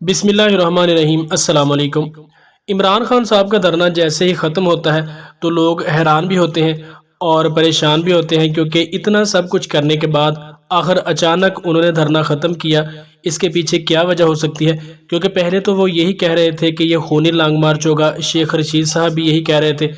बिस्मिल्लाहिर्रहमानिर्रहीम। अस्सलाम वालेकुम। इमरान खान साहब का धरना जैसे ही ख़त्म होता है तो लोग हैरान भी होते हैं और परेशान भी होते हैं, क्योंकि इतना सब कुछ करने के बाद आखिर अचानक उन्होंने धरना ख़त्म किया। इसके पीछे क्या वजह हो सकती है? क्योंकि पहले तो वो यही कह रहे थे कि ये खूनी लॉन्ग मार्च होगा, शेख रशीद साहब भी यही कह रहे थे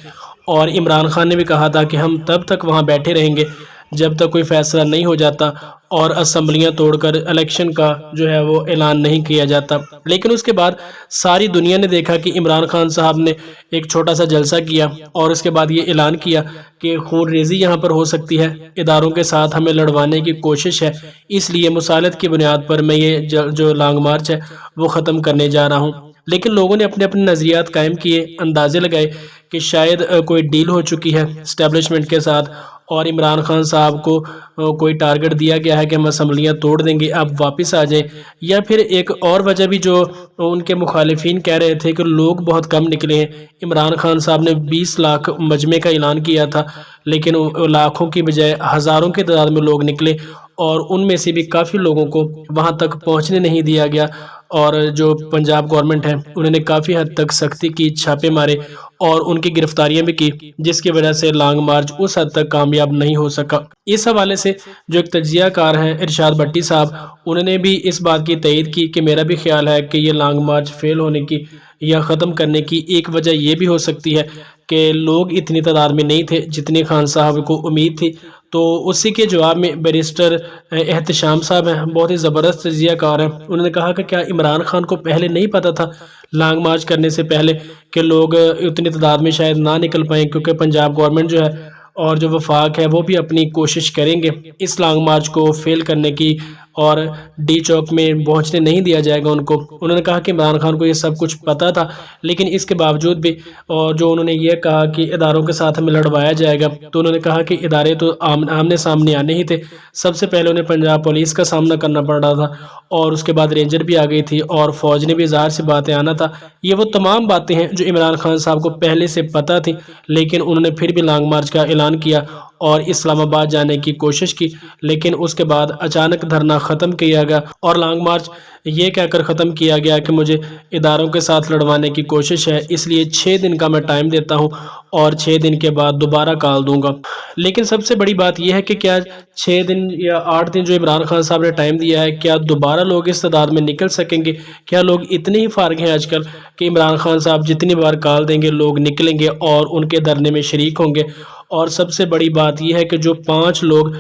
और इमरान खान ने भी कहा था कि हम तब तक वहाँ बैठे रहेंगे जब तक कोई फ़ैसला नहीं हो जाता और असम्बलियाँ तोड़कर इलेक्शन का जो है वो ऐलान नहीं किया जाता। लेकिन उसके बाद सारी दुनिया ने देखा कि इमरान खान साहब ने एक छोटा सा जलसा किया और उसके बाद ये ऐलान किया कि खून रेज़ी यहाँ पर हो सकती है, इदारों के साथ हमें लड़वाने की कोशिश है, इसलिए मुसालत की बुनियाद पर मैं ये जो लॉन्ग मार्च है वो ख़त्म करने जा रहा हूँ। लेकिन लोगों ने अपने अपने नज़रियात कायम किए, अंदाजे लगाए कि शायद कोई डील हो चुकी है इस्टेब्लिशमेंट के साथ और इमरान खान साहब को कोई टारगेट दिया गया है कि हम असम्बलियाँ तोड़ देंगे, आप वापस आ जाएं। या फिर एक और वजह भी जो उनके मुखालिफिन कह रहे थे कि लोग बहुत कम निकले हैं। इमरान खान साहब ने 20 लाख मजमे का ऐलान किया था, लेकिन लाखों की बजाय हज़ारों की तादाद में लोग निकले और उनमें से भी काफ़ी लोगों को वहाँ तक पहुँचने नहीं दिया गया। और जो पंजाब गवर्नमेंट है उन्होंने काफ़ी हद तक सख्ती की, छापे मारे और उनकी गिरफ्तारियां भी की, जिसकी वजह से लॉन्ग मार्च उस हद तक कामयाब नहीं हो सका। इस हवाले से जो एक तज्जियाकार हैं इरशाद भट्टी साहब, उन्होंने भी इस बात की तईद की कि मेरा भी ख्याल है कि ये लॉन्ग मार्च फेल होने की या ख़त्म करने की एक वजह ये भी हो सकती है कि लोग इतनी तादाद में नहीं थे जितनी खान साहब को उम्मीद थी। तो उसी के जवाब में बैरिस्टर एहतशाम साहब हैं, बहुत ही ज़बरदस्त तज्जियाकार हैं, उन्होंने कहा कि क्या इमरान खान को पहले नहीं पता था लॉन्ग मार्च करने से पहले कि लोग इतनी तादाद में शायद ना निकल पाएँ, क्योंकि पंजाब गवर्नमेंट जो है और जो वफाक है वो भी अपनी कोशिश करेंगे इस लॉन्ग मार्च को फेल करने की और डी चौक में पहुंचने नहीं दिया जाएगा उनको। उन्होंने कहा कि इमरान खान को ये सब कुछ पता था, लेकिन इसके बावजूद भी और जो उन्होंने ये कहा कि इदारों के साथ हमें लड़वाया जाएगा, तो उन्होंने कहा कि इदारे तो आमने सामने आने ही थे। सबसे पहले उन्हें पंजाब पुलिस का सामना करना पड़ रहा था और उसके बाद रेंजर भी आ गई थी और फ़ौज ने भी ज़ाहिर सी बातें आना था। ये वो तमाम बातें हैं जो इमरान खान साहब को पहले से पता थी, लेकिन उन्होंने फिर भी लॉन्ग मार्च का ऐलान किया और इस्लामाबाद जाने की कोशिश की। लेकिन उसके बाद अचानक धरना ख़त्म किया गया और लॉन्ग मार्च ये कहकर ख़त्म किया गया कि मुझे इदारों के साथ लड़वाने की कोशिश है, इसलिए 6 दिन का मैं टाइम देता हूँ और 6 दिन के बाद दोबारा कॉल दूंगा। लेकिन सबसे बड़ी बात यह है कि क्या 6 दिन या 8 दिन जो इमरान खान साहब ने टाइम दिया है, क्या दोबारा लोग इस तादाद में निकल सकेंगे? क्या लोग इतने ही फारग हैं आजकल कि इमरान खान साहब जितनी बार कॉल देंगे लोग निकलेंगे और उनके धरने में शरीक होंगे? और सबसे बड़ी बात यह है कि जो 5 लोग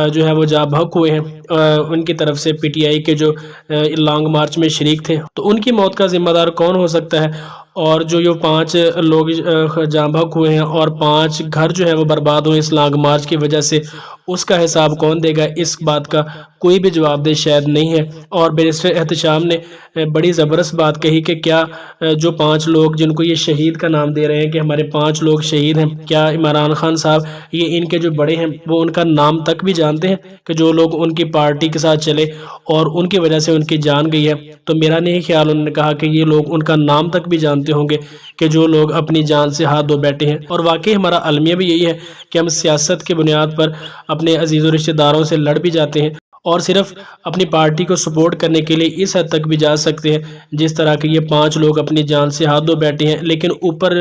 जो है वो जा भग हुए हैं उनकी तरफ से पीटीआई के जो लॉन्ग मार्च में शरीक थे, तो उनकी मौत का जिम्मेदार कौन हो सकता है? और जो 5 लोग जाँ भग हुए हैं और 5 घर जो है वो बर्बाद हुए इस लॉन्ग मार्च की वजह से, उसका हिसाब कौन देगा? इस बात का कोई भी जवाबदेह शायद नहीं है। और बैरिस्टर एहतशाम ने बड़ी ज़बरदस्त बात कही कि क्या जो 5 लोग जिनको ये शहीद का नाम दे रहे हैं कि हमारे 5 लोग शहीद हैं, क्या इमरान खान साहब ये इनके जो बड़े हैं वो उनका नाम तक भी जानते हैं कि जो लोग उनकी पार्टी के साथ चले और उनकी वजह से उनकी जान गई है? तो मेरा नहीं ख्याल, उन्होंने कहा कि ये लोग उनका नाम तक भी जानते होंगे कि जो लोग अपनी जान से हाथ धो बैठे हैं। और वाकई हमारा अलमिया भी यही है कि हम सियासत की बुनियाद पर अपने अजीज़ और रिश्तेदारों से लड़ भी जाते हैं और सिर्फ अपनी पार्टी को सपोर्ट करने के लिए इस हद तक भी जा सकते हैं जिस तरह के ये 5 लोग अपनी जान से हाथ धो बैठे हैं। लेकिन ऊपर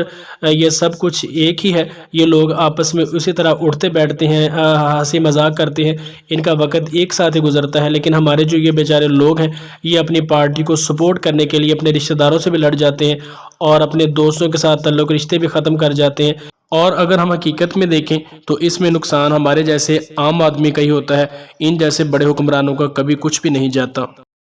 ये सब कुछ एक ही है, ये लोग आपस में उसी तरह उठते बैठते हैं, हंसी मजाक करते हैं, इनका वक्त एक साथ ही गुजरता है। लेकिन हमारे जो ये बेचारे लोग हैं ये अपनी पार्टी को सपोर्ट करने के लिए अपने रिश्तेदारों से भी लड़ जाते हैं और अपने दोस्तों के साथ ताल्लुक़ रिश्ते भी ख़त्म कर जाते हैं। और अगर हम हकीकत में देखें तो इसमें नुकसान हमारे जैसे आम आदमी का ही होता है, इन जैसे बड़े हुक्मरानों का कभी कुछ भी नहीं जाता।